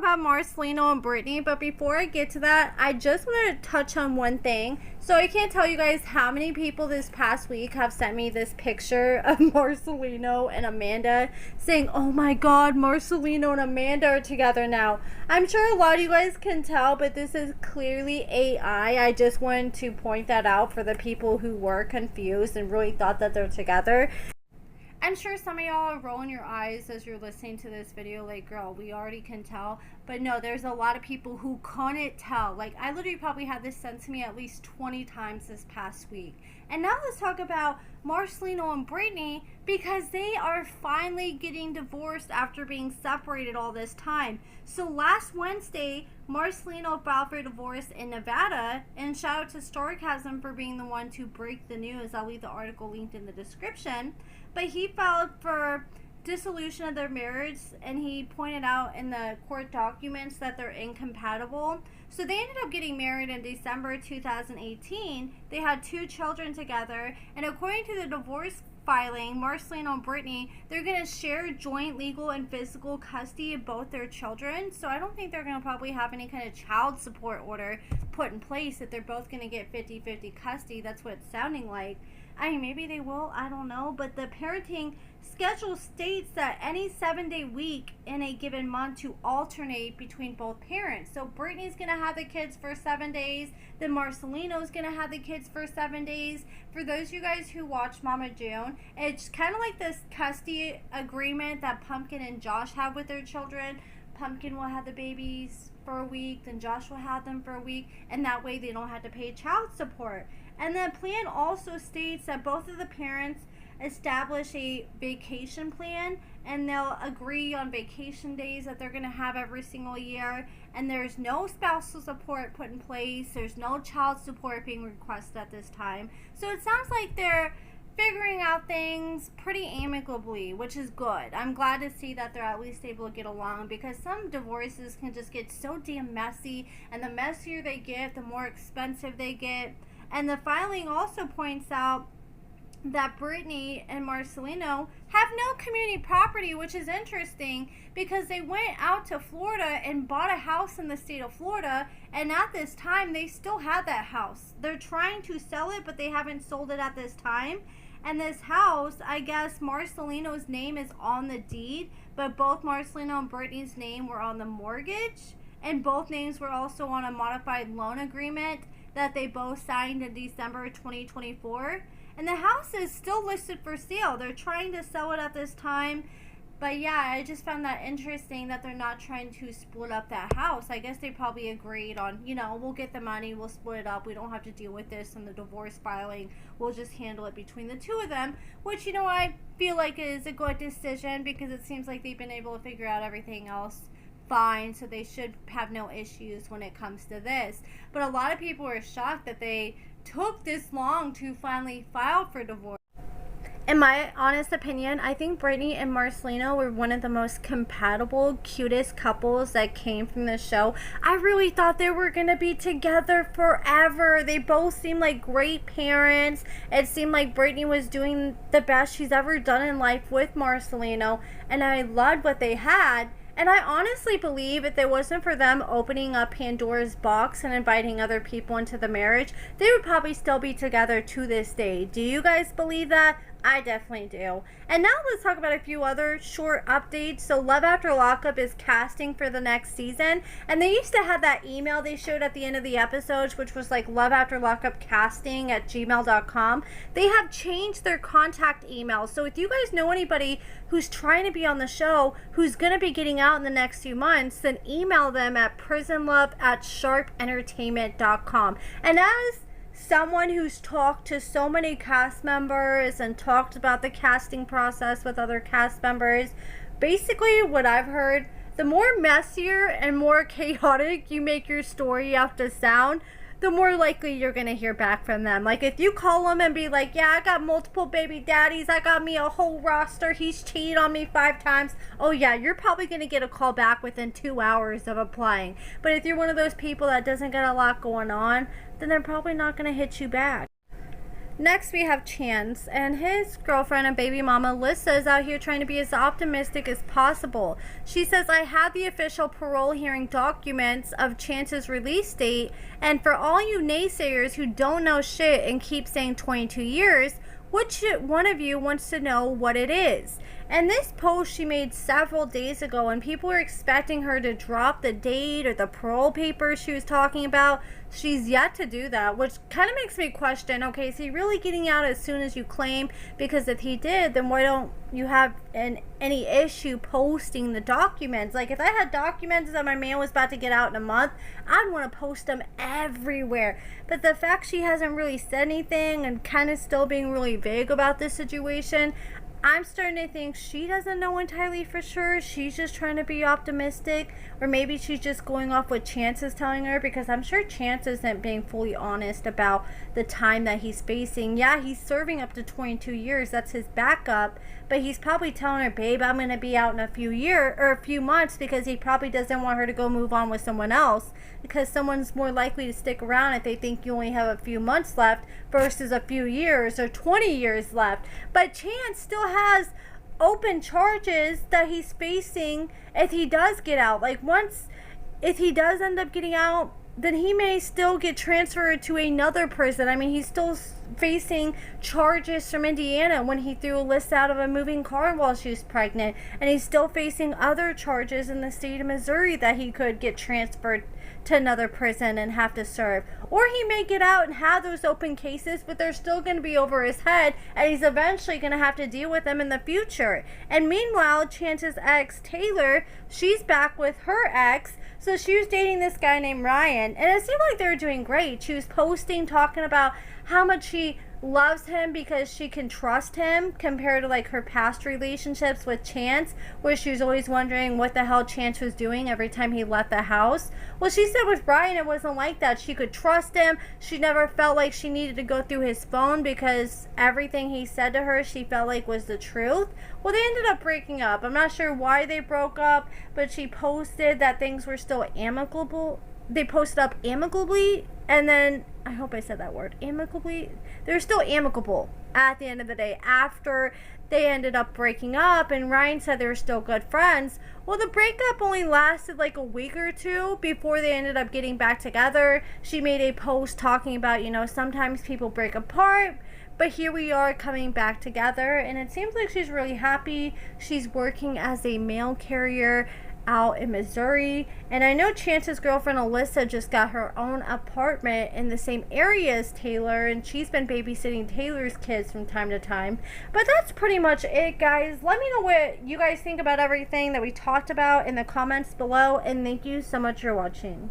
about Marcelino and Brittany, but before I get to that, I just wanted to touch on one thing. So I can't tell you guys how many people this past week have sent me this picture of Marcelino and Amanda saying, oh my god, Marcelino and Amanda are together now. I'm sure a lot of you guys can tell, but this is clearly AI. I just wanted to point that out for the people who were confused and really thought that they're together. I'm sure some of y'all are rolling your eyes as you're listening to this video like, girl, we already can tell. But no, there's a lot of people who couldn't tell. Like, I literally probably had this sent to me at least 20 times this past week. And now let's talk about Marcelino and Brittany, because they are finally getting divorced after being separated all this time. So last Wednesday, Marcelino filed for divorce in Nevada, and shout out to Sarcasm for being the one to break the news. I'll leave the article linked in the description. But he filed for dissolution of their marriage, and he pointed out in the court documents that they're incompatible. So they ended up getting married in December 2018. They had 2 children together, and according to the divorce filing, Marcelino and Brittany, they're going to share joint legal and physical custody of both their children. So I don't think they're going to probably have any kind of child support order put in place if they're both going to get 50-50 custody. That's what it's sounding like. I mean, maybe they will, I don't know, but the parenting schedule states that any 7-day week in a given month to alternate between both parents. So Brittany's going to have the kids for 7 days, then Marcelino's going to have the kids for 7 days. For those of you guys who watch Mama June, it's kind of like this custody agreement that Pumpkin and Josh have with their children. Pumpkin will have the babies for a week, then Josh will have them for a week, and that way they don't have to pay child support. And the plan also states that both of the parents establish a vacation plan, and they'll agree on vacation days that they're going to have every single year. And there's no spousal support put in place. There's no child support being requested at this time. So it sounds like they're figuring out things pretty amicably, which is good. I'm glad to see that they're at least able to get along, because some divorces can just get so damn messy, and the messier they get, the more expensive they get. And the filing also points out that Brittany and Marcelino have no community property, which is interesting because they went out to Florida and bought a house in the state of Florida, and at this time they still had that house. They're trying to sell it, but they haven't sold it at this time. And this house, I guess Marcelino's name is on the deed, but both Marcelino and Brittany's name were on the mortgage, and both names were also on a modified loan agreement that they both signed in December 2024. And the house is still listed for sale. They're trying to sell it at this time. But yeah, I just found that interesting that they're not trying to split up that house. I guess they probably agreed on, you know, we'll get the money, we'll split it up. We don't have to deal with this in the divorce filing. We'll just handle it between the two of them, which, you know, I feel like is a good decision, because it seems like they've been able to figure out everything else fine, so they should have no issues when it comes to this. But a lot of people are shocked that they took this long to finally file for divorce. In my honest opinion, I think Brittany and Marcelino were one of the most compatible, cutest couples that came from the show. I really thought they were going to be together forever. They both seemed like great parents. It seemed like Brittany was doing the best she's ever done in life with Marcelino, and I loved what they had. And I honestly believe if it wasn't for them opening up Pandora's box and inviting other people into the marriage, they would probably still be together to this day. Do you guys believe that? I definitely do. And now let's talk about a few other short updates. So Love After Lockup is casting for the next season, and they used to have that email they showed at the end of the episodes, which was like loveafterlockupcasting@gmail.com. They have changed their contact email. So if you guys know anybody who's trying to be on the show, who's going to be getting out in the next few months, then email them at prisonlove@sharpentertainment.com. And as someone who's talked to so many cast members and talked about the casting process with other cast members, basically what I've heard, the more messier and more chaotic you make your story have to sound, the more likely you're going to hear back from them. Like, if you call them and be like, yeah, I got multiple baby daddies, I got me a whole roster, he's cheated on me 5 times, oh yeah, you're probably going to get a call back within 2 hours of applying. But if you're one of those people that doesn't get a lot going on, then they're probably not going to hit you back. Next, we have Chance, and his girlfriend and baby mama, Alyssa, is out here trying to be as optimistic as possible. She says, I have the official parole hearing documents of Chance's release date, and for all you naysayers who don't know shit and keep saying 22 years, which one of you wants to know what it is? And this post she made several days ago, and people were expecting her to drop the date or the parole papers she was talking about. She's yet to do that, which kind of makes me question, okay, is he really getting out as soon as you claim? Because if he did, then why don't you have any issue posting the documents? Like, if I had documents that my man was about to get out in a month, I'd want to post them everywhere. But the fact she hasn't really said anything and kind of still being really vague about this situation, I'm starting to think she doesn't know entirely for sure. She's just trying to be optimistic, or maybe she's just going off what Chance is telling her, because I'm sure Chance isn't being fully honest about the time that he's facing. Yeah, he's serving up to 22 years. That's his backup, but he's probably telling her, babe, I'm going to be out in a few months, because he probably doesn't want her to go move on with someone else, because someone's more likely to stick around if they think you only have a few months left versus a few years or 20 years left. But Chance still has open charges that he's facing if he does get out. Like, if he does end up getting out, then he may still get transferred to another prison. I mean, he's still facing charges from Indiana when he threw Alyssa out of a moving car while she was pregnant, and he's still facing other charges in the state of Missouri that he could get transferred to another prison and have to serve. Or he may get out and have those open cases, but they're still going to be over his head, and he's eventually going to have to deal with them in the future. And meanwhile, Chance's ex, Taylor, she's back with her ex. So she was dating this guy named Ryan, and it seemed like they were doing great. She was posting, talking about how much she loves him because she can trust him, compared to like her past relationships with Chance, where she was always wondering what the hell Chance was doing every time he left the house. Well, she said with Ryan it wasn't like that. She could trust him. She never felt like she needed to go through his phone, because everything he said to her she felt like was the truth. Well, they ended up breaking up. I'm not sure why they broke up, but she posted that things were still amicable. They posted up amicably, and then, I hope I said that word, amicably. They're still amicable at the end of the day after they ended up breaking up, and Ryan said they were still good friends. Well, the breakup only lasted like a week or two before they ended up getting back together. She made a post talking about, sometimes people break apart, but here we are coming back together, and it seems like she's really happy. She's working as a mail carrier out in Missouri, and I know Chance's girlfriend Alyssa just got her own apartment in the same area as Taylor, and she's been babysitting Taylor's kids from time to time. But that's pretty much it, guys. Let me know what you guys think about everything that we talked about in the comments below, and thank you so much for watching.